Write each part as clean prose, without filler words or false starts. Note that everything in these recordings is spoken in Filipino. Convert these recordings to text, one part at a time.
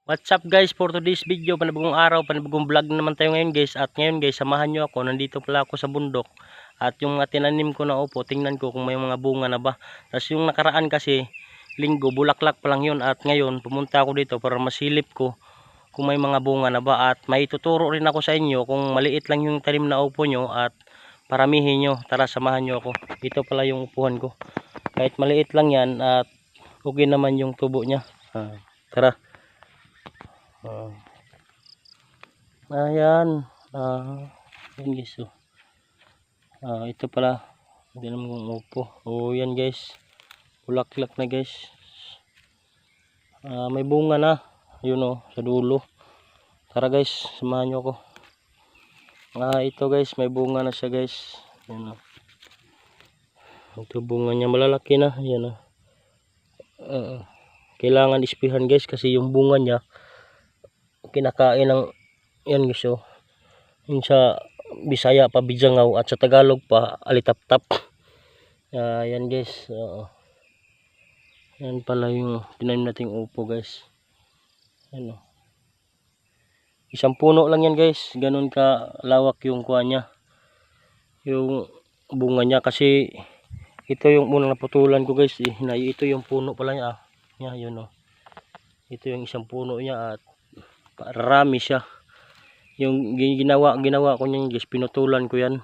What's up guys, for today's video, panibagong araw, panibagong vlog naman tayo ngayon guys. At ngayon guys, samahan nyo ako, nandito pala ako sa bundok. At yung mga tinanim ko na upo, tingnan ko kung may mga bunga na ba. Tapos yung nakaraan kasi, linggo, bulaklak pa lang yun. At ngayon, pumunta ako dito para masilip ko kung may mga bunga na ba. At may tuturo rin ako sa inyo kung maliit lang yung tanim na upo nyo at paramihin nyo. Tara, samahan nyo ako. Ito pala yung upuhan ko. Kahit maliit lang yan at okay naman yung tubo nya. Tara. Ayan. Yan guys. Ito pala. Hindi naman kung upo. Yan guys. Bulaklak na guys. May bunga na. Yun sa dulo. Tara guys, samahan nyo ako. Ito guys, may bunga na siya guys. Yan ito bunga niya, malalaki na. Yan kailangan ispihan guys kasi yung bunga niya kinakain ng yan guys. Yun sa Bisaya pa bijangaw at sa Tagalog pa alitaptap. Yan guys. Yan pala yung tinanim nating upo guys. Yan isang puno lang yan guys, ganun ka lawak yung kuha niya, yung bunga niya. Kasi ito yung unang naputulan ko guys. Ito yung puno pala niya. Yun ito yung isang puno niya at rami siya. Yung ginawa ko niyan guys, pinutulan ko yan.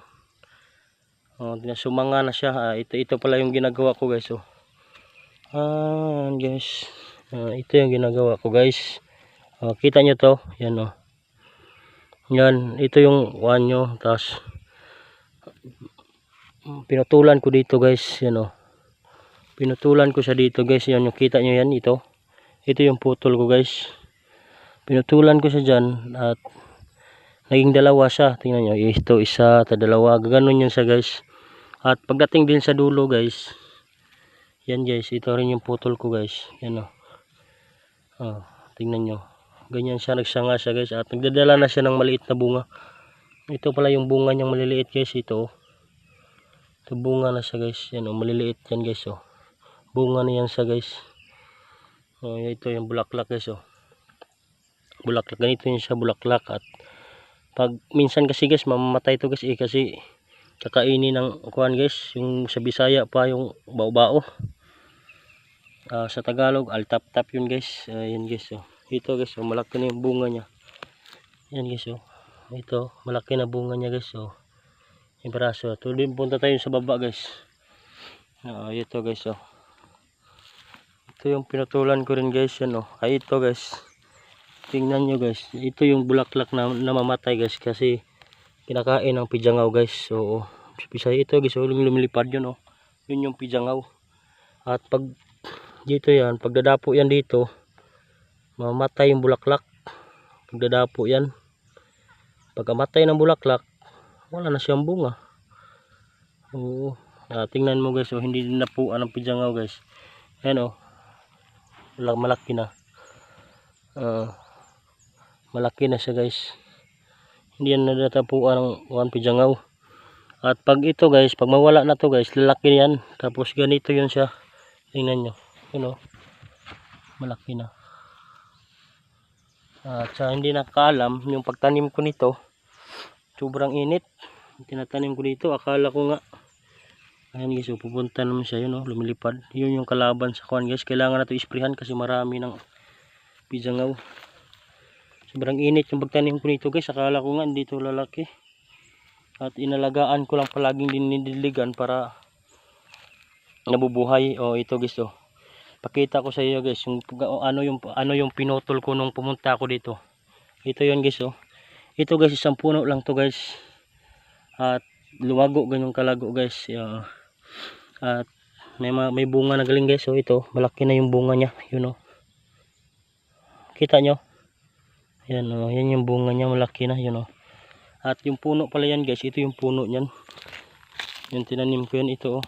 Sumanga na siya. Ito pala yung ginagawa ko guys. Guys, ito yung ginagawa ko guys. Kita nyo to, yan yan, ito yung kuhan nyo. Tapos pinutulan ko dito guys. Yan pinutulan ko siya dito guys. Yan yung kita nyo yan. Ito yung putol ko guys. Pinutulan ko siya dyan at naging dalawa siya. Tingnan nyo, ito isa, dalawa, ganoon yun siya guys. At pagdating din sa dulo guys, yan guys, ito rin yung putol ko guys. Yan tingnan nyo, ganyan siya, nagsanga siya guys. At nagdadala na siya ng maliit na bunga. Ito pala yung bunga niyang maliliit guys. Ito bunga na siya guys. Yan maliliit yan guys. Bunga na yan siya guys. Ito yung bulaklak guys. Bulaklak, ganito yun siya, bulaklak. At pag minsan kasi guys mamamatay to guys kasi kakainin ng kuhan guys. Yung sa Bisaya pa yung bao-bao, sa Tagalog altap-tap yun guys. Yan guys. Ito guys, malaki na yung bunga nya. Yan guys. Ito malaki na bunga nya guys. Yung braso. Tuloy punta tayo sa baba guys. Ito guys. Ito yung pinutulan ko rin guys. Yan ito guys, tingnan nyo guys, ito yung bulaklak na namamatay guys kasi kinakain ng pijangaw guys. Bisaya ito guys. Lumilipad yun yun yung pijangaw. At pag dito yan, pagdadapo yan dito, mamamatay yung bulaklak. Pagdadapo yan, pagkamatay ng bulaklak, wala na siyang bunga. Tingnan mo guys. Hindi din napuan ng pijangaw guys. Ayan malaki na. Malaki na siya guys. Hindi yan nadatapuan ng pijangaw. At pag ito guys, pag mawala na to guys, lalaki yan. Tapos ganito yun siya. Tingnan nyo. Yun malaki na. At sa hindi nakakaalam, yung pagtanim ko nito, sobrang init. Tinatanim ko dito, akala ko nga ayan guys, pupunta naman siya. Yun lumilipad. Yun yung kalaban sa kuhan guys. Kailangan na ito isprihan kasi marami ng pijangaw. Sobrang init yung pagtanim ko nito guys. Akala ko nga dito lalaki. At inalagaan ko lang palaging dinidiligan para nabubuhay. Ito guys. Pakita ko sa iyo guys yung ano yung pinutol ko nung pumunta ako dito. Ito yun guys. Ito guys, isang puno lang to guys. At luwago ganyong kalago guys. At may bunga na galing guys. Ito malaki na yung bunga nya. Yun kita nyo. Yan yan yung bunga nya, malaki na yun At yung puno pala yan guys, ito yung puno niyan. Yung tinanim ko yan, ito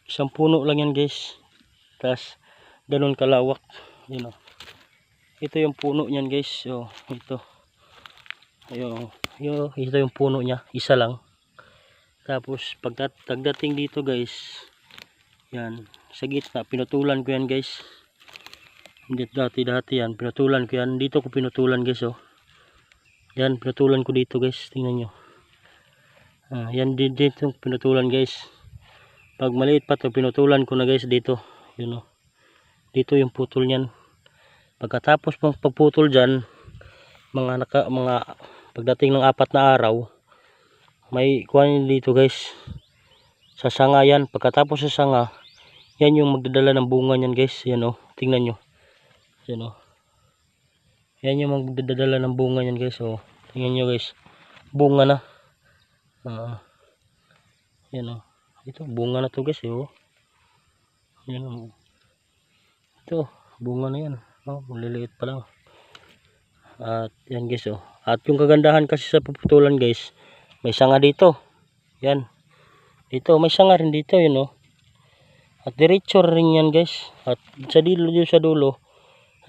isang puno lang yan guys. Tapos ganun kalawak. Yun ito yung puno niyan guys. Ito ito yung puno niya, isa lang. Tapos pagdating dito guys, yan sa gitna, pinutulan ko yan guys. Hindi dati yan, pinutulan ko yan. Dito ko pinutulan guys oh. Yan, pinutulan ko dito guys, tingnan nyo. Yan dito pinutulan guys. Pag maliit pa to, pinutulan ko na guys dito. Yun oh. Dito yung putol niyan. Pagkatapos pang pagputol dyan, mga pagdating ng 4 na araw, may kuhanin dito guys. Sa sanga yan. Pagkatapos sa sanga, yan yung magdadala ng bunga niyan guys. Yan oh, tingnan nyo. Yan oh. Yan yung magdadala ng bunga niyan guys oh. Tingnan nyo guys. Bunga na. Yan oh. Ito bunga na to guys oh. Yan oh. Ito bunga na yan. Oh, maliliit pa lang. At yan guys oh. At yung kagandahan kasi sa puputulan guys, may sanga dito. Yan. Dito may sanga rin dito yun oh. At diretso rin yan guys. At sa dulo,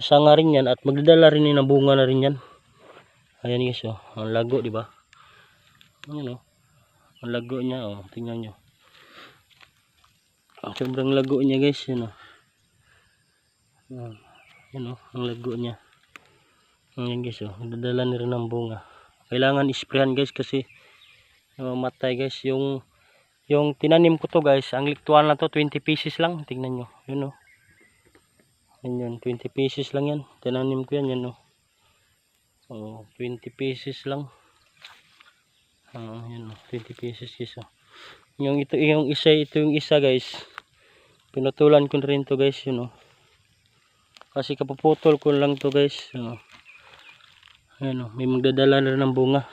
sanga rin yan at magdadala rin ng bunga na rin yan. Ayan guys oh. Ang lago di ba? Ayan oh. Ang lago niya oh. Tingnan nyo. Sobrang lago niya guys. Yan oh. Yan oh. Ang lago niya. Ayan guys oh. Magdadala na rin ng bunga. Kailangan isprayan guys kasi mamatay guys. Yung tinanim ko to guys, ang liktuan na to 20 pieces lang. Tingnan nyo. Yun oh. Yan 20 pieces lang yan. Tinanim ko yan oh. Oh, 20 pieces lang. Yan oh, 20 pieces guys oh. Yung isa guys. Pinutulan ko na rin to guys, yun oh. Kasi kapuputol ko lang to guys. Ayan oh, may magdadala na rin ng bunga.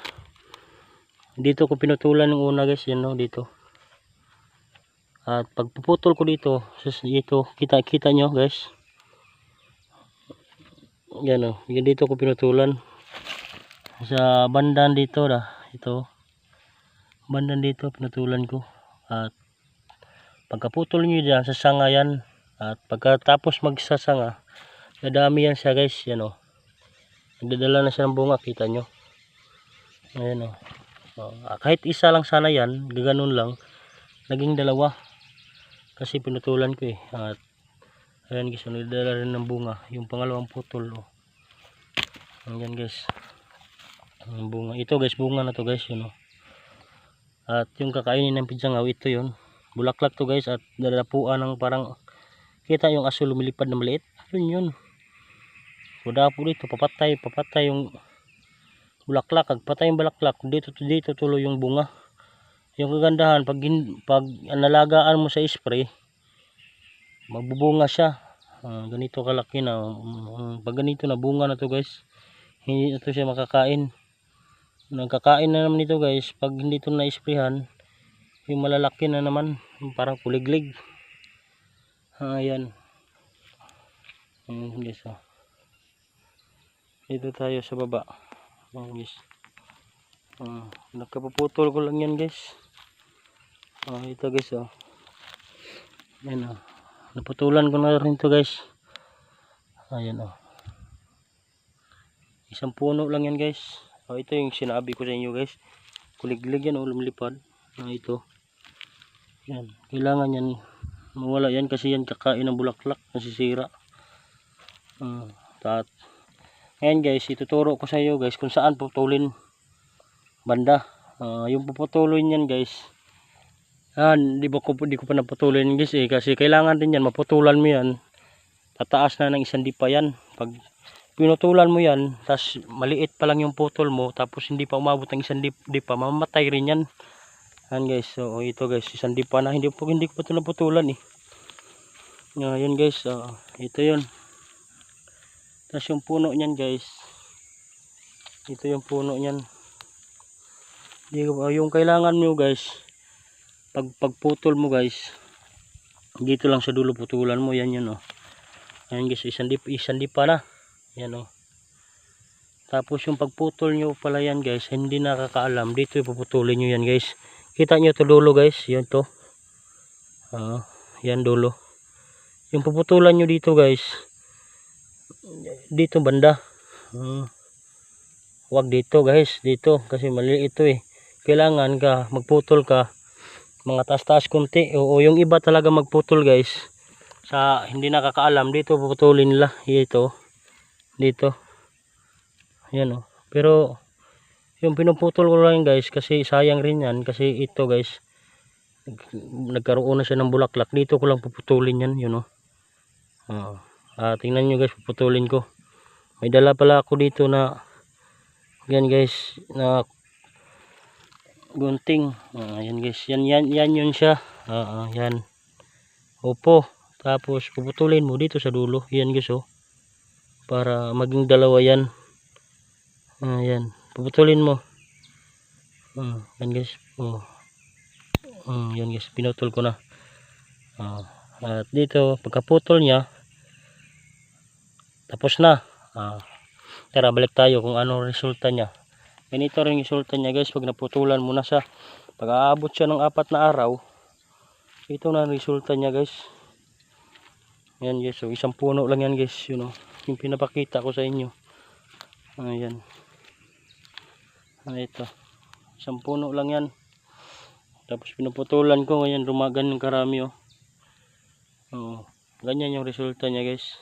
Dito ko pinutulan ng una guys, yan oh, dito. At pagpuputol ko dito, kita nyo guys. Yan oh, yan dito ko pinutulan. Sa bandan dito ito. Bandan dito pinutulan ko. At pagkaputol nyo dyan, sa sanga yan. At pagkatapos magsasanga, nadami yan siya guys, yan oh. Nagdadala na siya ng bunga, kita nyo. Ayan oh. Kahit isa lang sana yan, gaganon lang. Naging 2. Kasi pinutulan ko eh. At ayan guys, nagdadala rin ng bunga. Yung pangalawang putol oh. Ayan guys. Ang bunga. Ito guys, bunga na to guys, yun oh. At yung kakainin ng pidsangaw, ito yun. Bulaklak to guys at dalapuan ng parang kita yung aso lumilipad na maliit. Yun. Kuda po dito, papatay yung bulaklak. Patay yung bulaklak, dito tuloy yung bunga. Yung kagandahan, pag nalagaan mo sa spray, magbubunga siya. Ganito kalaki na. Pag ganito na bunga na to guys, hindi na to siya makakain. Nagkakain na naman ito guys pag hindi ito na-sprayhan. Yung malalaki na naman, parang kuliglig. Ayan. Guys oh. Dito tayo sa baba. Guys. Nakapuputol ko lang yan guys. Ito guys oh. Ayan oh. Naputulan ko na rin to guys. Ayan oh. Isang puno lang yan guys. Ito yung sinabi ko sa inyo guys. Kuliglig yan oh, lumilipad. Ito. Yan. Kailangan yan mawala yan kasi yan kakain ng bulaklak, nasisira. Ayan guys, ituturo ko sa iyo guys kung saan putulin banda. Yung puputulin yan guys. Di ko pa naputulin guys eh, kasi kailangan din yan maputulan mo yan. Tataas na ng 1 dipa yan. Pag pinutulan mo yan, tas maliit pa lang yung putol mo, tapos hindi pa umabot ng 1 dipa, mamamatay rin yan. Ayan guys, so ito guys, 1 dipa na, hindi ko pa ito naputulan eh. Ayan guys, ito yun. Tas yung puno niyan guys, ito yung puno niyan. Yung kailangan nyo guys, pagputol mo guys, dito lang sa dulo putulan mo, yan yun oh. Ayan guys, 1 dipa na. Yan oh. Tapos yung pagputol nyo pala yan guys, hindi nakakaalam, dito ipuputulin nyo yan guys. Kita nyo to dulo guys, yan to. Yan dulo. Yung puputulan nyo dito guys, dito banda. Huwag dito guys, dito kasi maliit ito eh. Kailangan magputol ka mga taas-taas kunti, o yung iba talaga magputol guys sa hindi nakakaalam, dito puputulin nila. Ito, dito. Yan oh. Pero yung pinuputol ko lang guys kasi sayang rin yan, kasi ito guys nagkaroon na siya ng bulaklak. Dito ko lang puputulin yan, yun oh. Tingnan nyo guys, puputulin ko. May dala pala ako dito na yan guys, na gunting. Yan guys, yan yun siya. Yan. Opo. Tapos puputulin mo dito sa dulo. Yan guys oh. Para maging dalawa yan. Yan. Puputulin mo. Yan guys. Yan guys, pinutol ko na. At dito pagkaputol niya tapos na. Tara, balik tayo kung ano resulta niya. Ganito rin resulta niya guys pag naputulan mo na siya. Pag aabot siya ng 4 na araw, ito na ang resulta niya guys. Yan guys, so isang puno lang yan guys, yun know, yung pinapakita ko sa inyo. Ayan. Ito, isang puno lang yan. Tapos pinuputulan ko, ngayon rumagan ng karami oh. Ganyan yung resulta niya guys.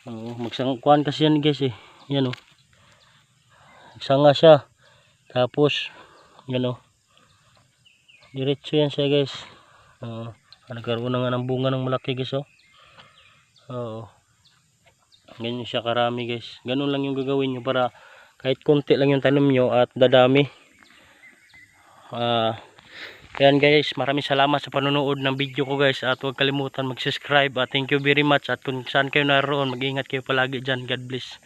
Magsangkuan kasi yan guys eh. Yan oh. Nagsanga siya. Tapos yan oh. Diretso yan siya guys. Nagkaroon na nga ng bunga ng malaki guys oh. Ganyan siya karami guys. Ganun lang yung gagawin nyo para kahit konti lang yung tanim nyo at dadami. Ayan guys, maraming salamat sa panonood ng video ko guys, at huwag kalimutan mag-subscribe, at thank you very much, at kung saan kayo naroon, mag-ingat kayo palagi dyan. God bless.